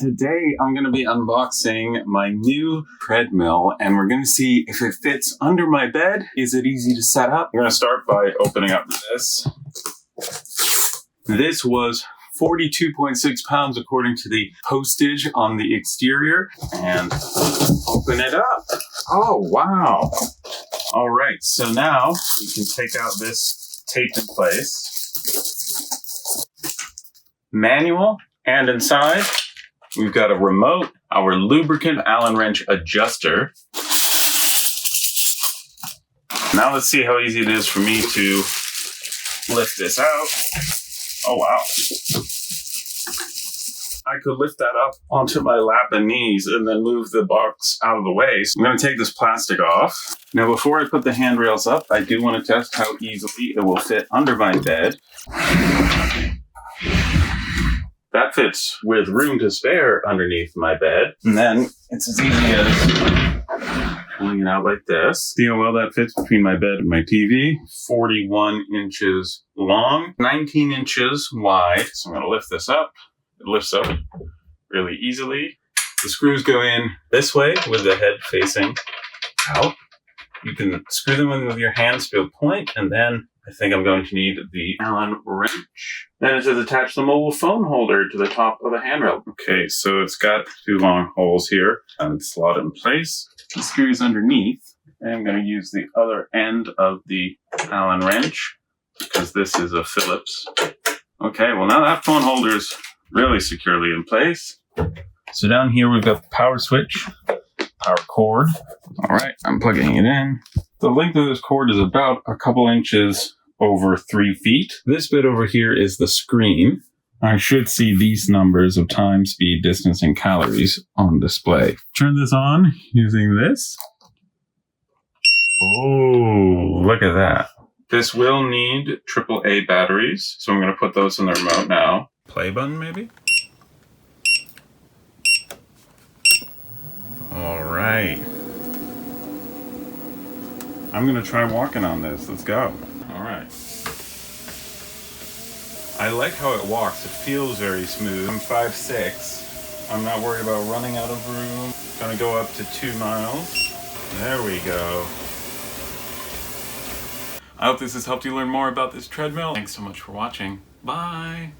Today I'm going to be unboxing my new treadmill and we're going to see if it fits under my bed. Is it easy to set up? I'm going to start by opening up this. This was 42.6 pounds according to the postage on the exterior. And open it up. Oh, wow. All right, so now you can take out this taped in place. Manual, and inside we've got a remote, our lubricant Allen wrench adjuster. Now let's see how easy it is for me to lift this out. Oh wow. I could lift that up onto my lap and knees and then move the box out of the way. So I'm going to take this plastic off. Now before I put the handrails up, I do want to test how easily it will fit under my bed. That fits with room to spare underneath my bed. And then it's as easy as pulling it out like this. See how well that fits between my bed and my TV? 41 inches long, 19 inches wide. So I'm going to lift this up. It lifts up really easily. The screws go in this way with the head facing out. You can screw them in with your hands to a point, and then I think I'm going to need the Allen wrench. Then it says attach the mobile phone holder to the top of the handrail. Okay, so it's got two long holes here and it's slotted in place. The screws underneath. And I'm going to use the other end of the Allen wrench because this is a Phillips. Okay, well now that phone holder's really securely in place. So down here we've got the power switch, power cord. All right, I'm plugging it in. The length of this cord is about a couple inches over 3 feet. This bit over here is the screen. I should see these numbers of time, speed, distance, and calories on display. Turn this on using this. Oh, look at that. This will need AAA batteries, so I'm going to put those in the remote now. Play button, maybe? All right. I'm going to try walking on this. Let's go. All right. I like how it walks. It feels very smooth. I'm 5'6". I'm not worried about running out of room. Going to go up to 2 miles. There we go. I hope this has helped you learn more about this treadmill. Thanks so much for watching. Bye.